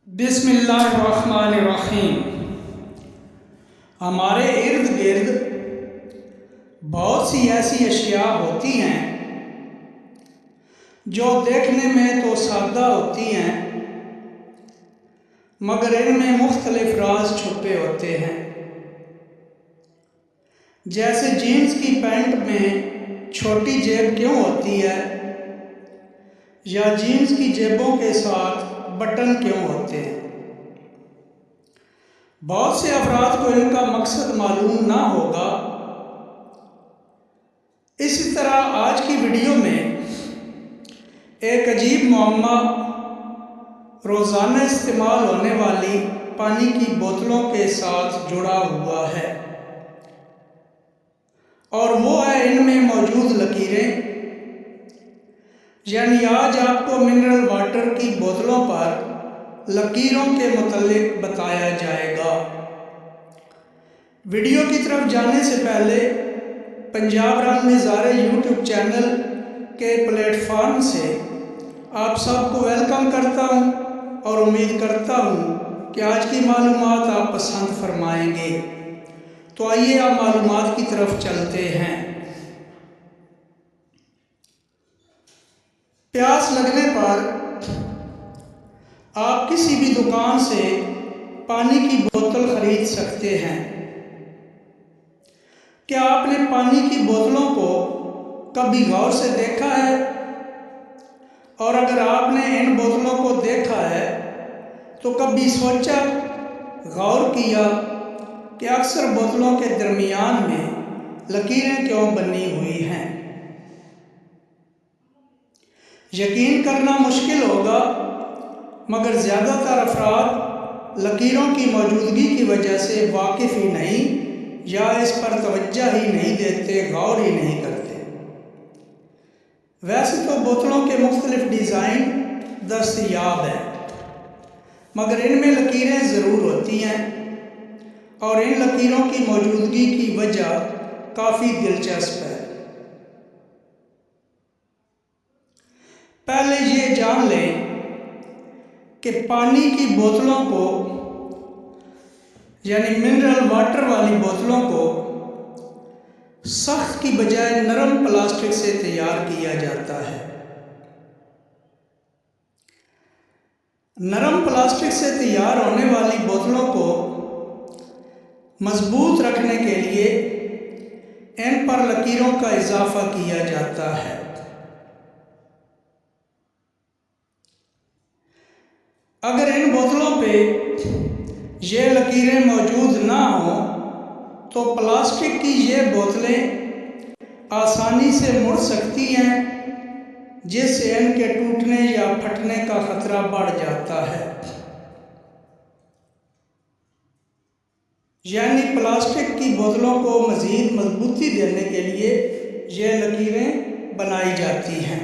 بسم اللہ الرحمن الرحیم۔ ہمارے ارد گرد بہت سی ایسی اشیاء ہوتی ہیں جو دیکھنے میں تو سادہ ہوتی ہیں مگر ان میں مختلف راز چھپے ہوتے ہیں۔ جیسے جینز کی پینٹ میں چھوٹی جیب کیوں ہوتی ہے، یا جینز کی جیبوں کے ساتھ بٹن کیوں ہوتے ہیں۔ بہت سے افراد کو ان کا مقصد معلوم نہ ہوگا۔ اسی طرح آج کی ویڈیو میں ایک عجیب معمہ روزانہ استعمال ہونے والی پانی کی بوتلوں کے ساتھ جڑا ہوا ہے، اور وہ ہے ان میں موجود لکیریں۔ یعنی آج آپ کو منرل واٹر کی بوتلوں پر لکیروں کے متعلق بتایا جائے گا۔ ویڈیو کی طرف جانے سے پہلے پنجاب رنگ نظارے یوٹیوب چینل کے پلیٹ فارم سے آپ سب کو ویلکم کرتا ہوں اور امید کرتا ہوں کہ آج کی معلومات آپ پسند فرمائیں گے۔ تو آئیے آپ معلومات کی طرف چلتے ہیں۔ پیاس لگنے پر آپ کسی بھی دکان سے پانی کی بوتل خرید سکتے ہیں۔ کیا آپ نے پانی کی بوتلوں کو کبھی غور سے دیکھا ہے؟ اور اگر آپ نے ان بوتلوں کو دیکھا ہے تو کبھی سوچا، غور کیا کہ اکثر بوتلوں کے درمیان میں لکیریں کیوں بنی ہوئی ہیں؟ یقین کرنا مشکل ہوگا مگر زیادہ تر افراد لکیروں کی موجودگی کی وجہ سے واقف ہی نہیں، یا اس پر توجہ ہی نہیں دیتے، غور ہی نہیں کرتے۔ ویسے تو بوتلوں کے مختلف ڈیزائن دستیاب ہیں مگر ان میں لکیریں ضرور ہوتی ہیں، اور ان لکیروں کی موجودگی کی وجہ کافی دلچسپ ہے۔ پہلے یہ جان لیں کہ پانی کی بوتلوں کو، یعنی منرل واٹر والی بوتلوں کو، سخت کی بجائے نرم پلاسٹک سے تیار کیا جاتا ہے۔ نرم پلاسٹک سے تیار ہونے والی بوتلوں کو مضبوط رکھنے کے لیے ان پر لکیروں کا اضافہ کیا جاتا ہے۔ اگر ان بوتلوں پہ یہ لکیریں موجود نہ ہوں تو پلاسٹک کی یہ بوتلیں آسانی سے مڑ سکتی ہیں، جس سے ان کے ٹوٹنے یا پھٹنے کا خطرہ بڑھ جاتا ہے۔ یعنی پلاسٹک کی بوتلوں کو مزید مضبوطی دینے کے لیے یہ لکیریں بنائی جاتی ہیں۔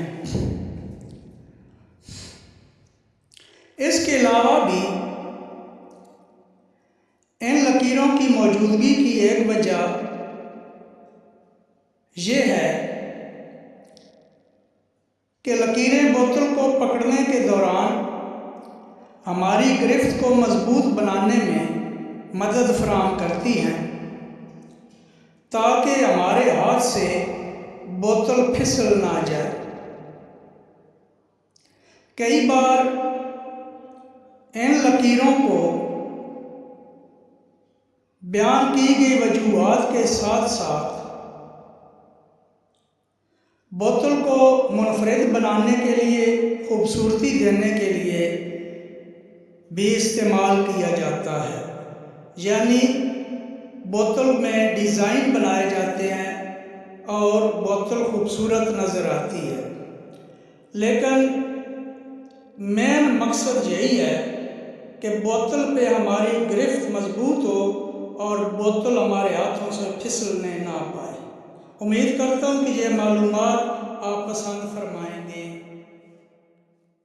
اس کے علاوہ بھی ان لکیروں کی موجودگی کی ایک وجہ یہ ہے کہ لکیریں بوتل کو پکڑنے کے دوران ہماری گرفت کو مضبوط بنانے میں مدد فراہم کرتی ہیں، تاکہ ہمارے ہاتھ سے بوتل پھسل نہ جائے۔ کئی بار ان لکیروں کو بیان کی گئی وجوہات کے ساتھ ساتھ بوتل کو منفرد بنانے کے لیے، خوبصورتی دینے کے لیے بھی استعمال کیا جاتا ہے۔ یعنی بوتل میں ڈیزائن بنائے جاتے ہیں اور بوتل خوبصورت نظر آتی ہے، لیکن مین مقصد یہی ہے کہ بوتل پہ ہماری گرفت مضبوط ہو اور بوتل ہمارے ہاتھوں سے پھسلنے نہ پائے۔ امید کرتا ہوں کہ یہ معلومات آپ پسند فرمائیں گے۔